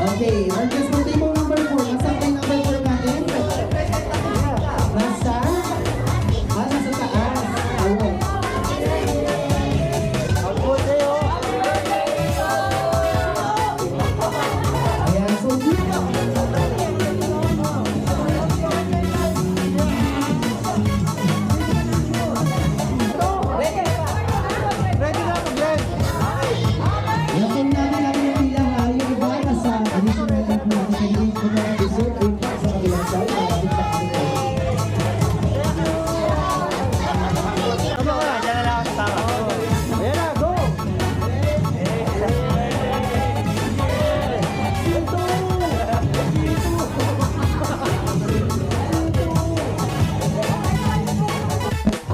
Okay, our guest for table number 4. Nasa tayo number 4 natin? Nasa? Nasa taas. Ayun. Ayan, so dito. Lapon namin ang yung bilang yung iba nasa additional na po ang kanyang mga dessert ay pa sa kabilang side. Malapit sa kanila. Ano ka? Diyan na lang ako sa tama. Ayan na, go!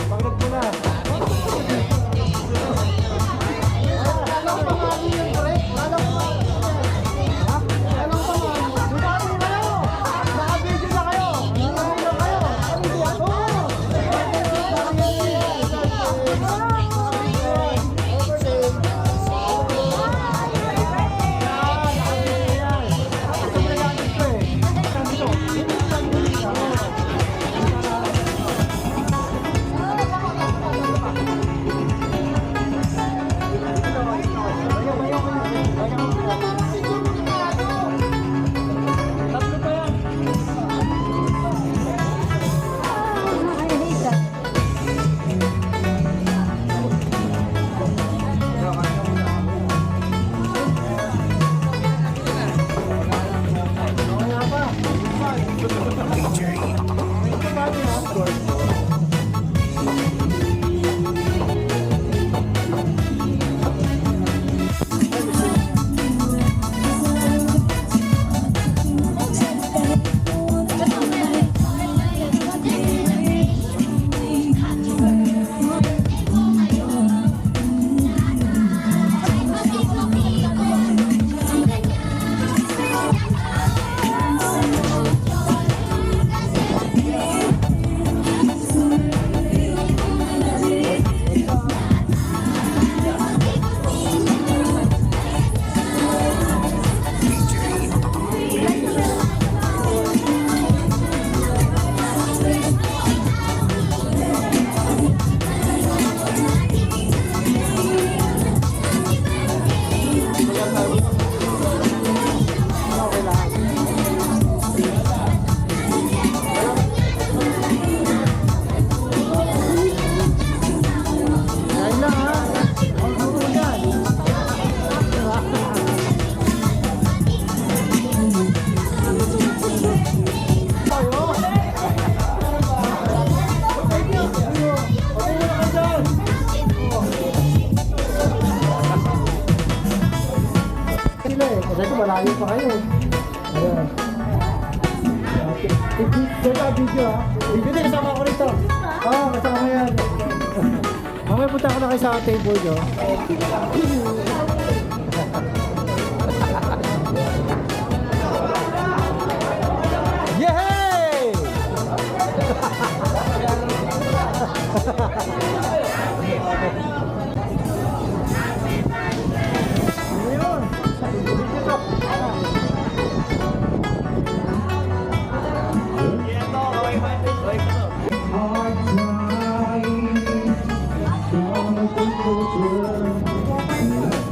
Pagod mo na. Kasi malayo pa kayo. Ayan. Ito video ha. Video din, kasama ko rito. Oo, kasama yan. Mamaya punta ko na kayo sa table nyo. Yehey! Hard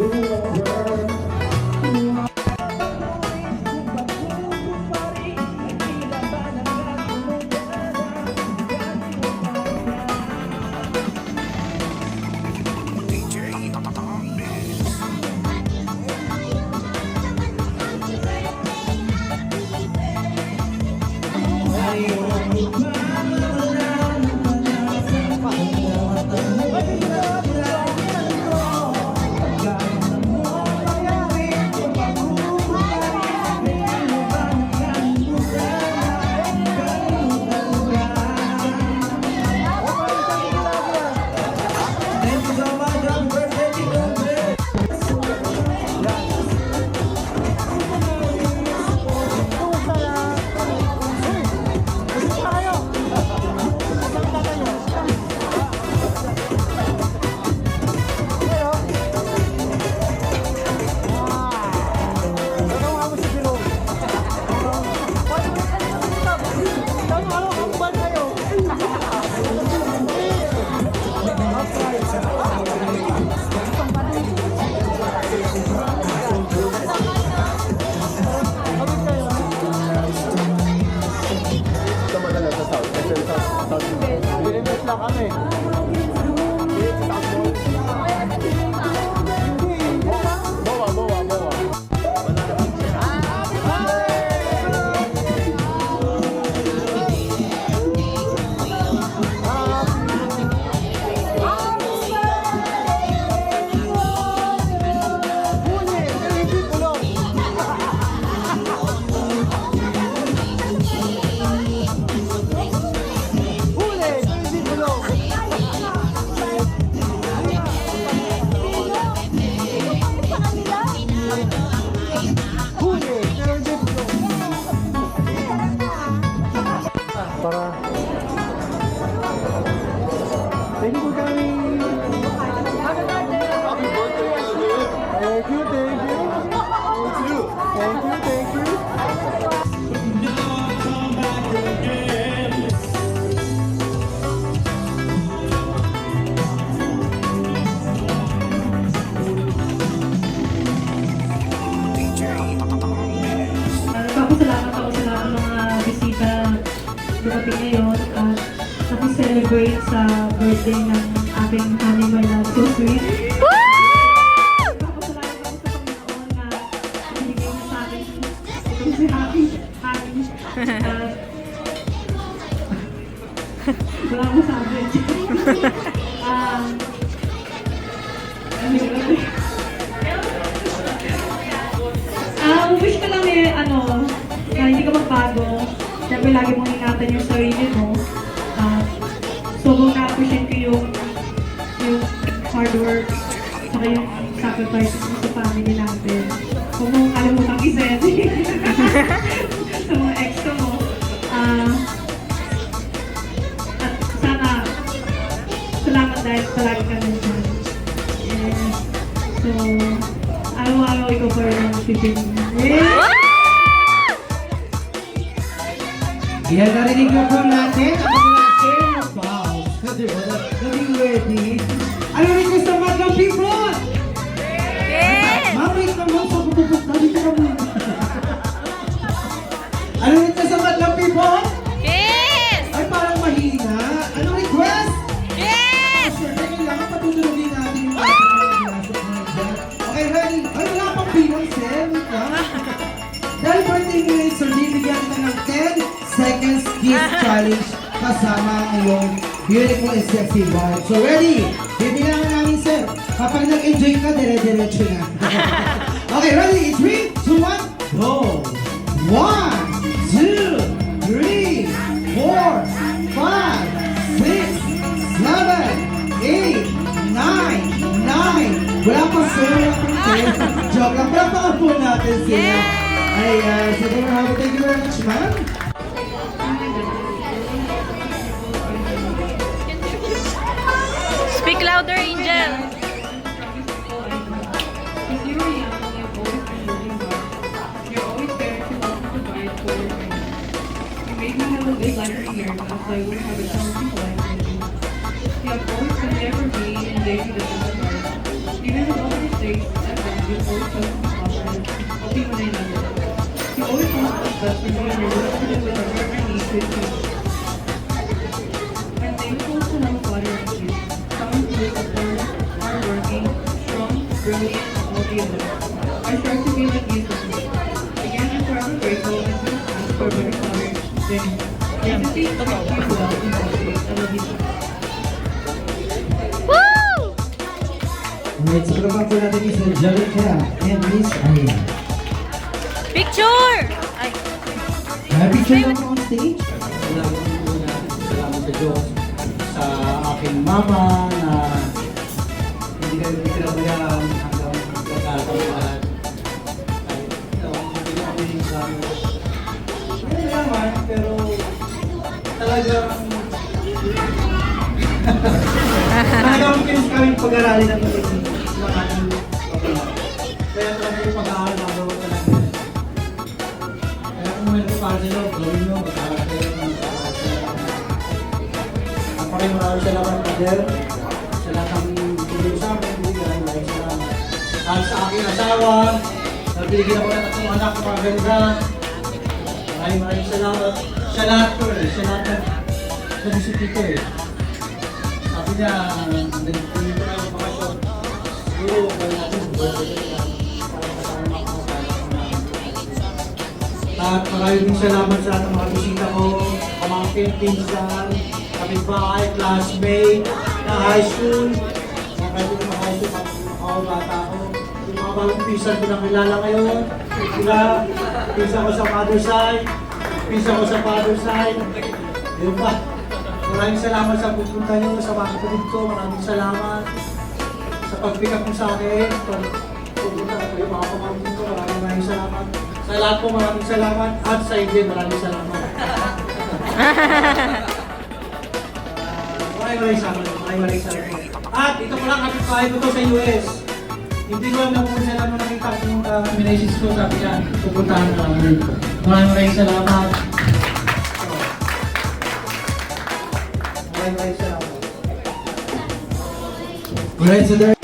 time, Huli! Pero hindi ko. Para... Thank you, Kami! Thank you, thank you! Thank you, thank you! Nagpapasalamat ako sa lahat ng mga bisita dumating ngayon at nakiselebrate sa birthday ng aking honey my love so sweet. Nagpapasalamat ako sa Panginoon na binigay niya sa akin itong si Happy. Wala akong sabi. Wish ko lang na hindi ka magbago. Siyempre, lagi mong ingatan yung sarili mo. Sobrang na-appreciate ko yung hard work, saka yung sacrifices mo sa family natin. Huwag mong kalimutang i-send sa mga extra mo. At sana, salamat dahil palagi ka nandiyan. So, araw-araw ikaw pa rin ang pipiliin. Yan, narinig na po natin ang mga air bows. Kasi wala, naging ready. Ano rin gusto ng mga people? Yes! Mamit naman sa pupupunta dito ka muna. Ano rin gusto ng mga people? Yes! Ay, parang mahina. Ano request? Yes! Siyempre, kailangan patutulogin natin yung ating mga glasses na dyan. Okay, ready? Ay, wala pang bilang, sir. Wait lang. Dahil birthday nila, sir, bibigyan kita ng 10 seconds kiss challenge kasama ang iyong beautiful and sexy vibe. So, ready? Bibilangan namin, sir. Kapag nag-enjoy ka, dire-diretso na. Okay, ready? 3, 2, 1, go! 1, 2, 3, 4, 5, 6, 7, 8, 9, 9. Wala pa, sir. Wala pa, sir. Joke lang. Palakpakan po natin sila. Ayan. So, thank you very much, ma'am. Speak louder, Angel. Since you were young, you've always been working hard. You're always there to help and provide for your family. You made me have a good life for years, so I would have a challenging life with you. You have always been there for me in days you didn't have heart. Even with all the mistakes I've done, you've always felt me confident, helping when I needed it. You always want what's best for me and you're willing to do whatever I need to achieve. I'm thankful to have a father like you. Someone who is supportive, hardworking, strong, brilliant, and all the above. I strive to be like you someday. Again, I'm forever grateful and to ask for a better father than you. And to see you well and healthy. I love you so much. Woo! Alright, so kailangan po natin Miss Angelica and Miss Aya. Picture! Ay, Picture lang po on stage. Salamat sa Diyos sa aking mama na hindi ka pinabayaan hanggang magkakaroon. Hindi ko kami sabi ko. Hindi naman, pero talagang talagang pinis kaming pag-aralin ng mga ating pag-aaral. Kaya talagang yung pag-aaral na gawin talaga. Kaya kung may para sa iyo, gawin nyo, mag-aaral kayo ng maraming salamat, Father, sa lahat ng tulong sa amin, maraming salamat. At sa aking asawa, nabigyan ako ng tatlong anak na maganda. Maraming salamat. Sa lahat ko sa lahat ng nabisipito Sabi niya, nandito ko na yung bakasyon. Siguro, kaya natin, para kasama ako sa at maraming salamat sa lahat ng mga bisita ko, pamangkin, pinsan, kapitbahay, classmate, na high school, mga kaibigan ng high school, ako, bata ko, yung mga bagong pinsan ko na kilala ngayon, sila, pinsan ko sa father side, pinsan ko sa father side, yun pa. Maraming salamat sa pupunta niyo, sa mga kapatid ko, maraming salamat sa pag-pick up mo sa akin, pag pupunta ko yung mga pamangkin ko, maraming maraming salamat. Sa lahat po, maraming salamat. At sa inyo, maraming salamat. Maraming salamat. At ito ko lang, kapit kahit ko to sa US. Hindi ko alam kung sila mo nakita kung minisis ko, sabi niya, pupuntahan na namin. Maraming salamat. Maraming salamat. Alright, so there.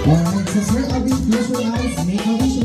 Alright, so sir, I'll be close your eyes, make a wish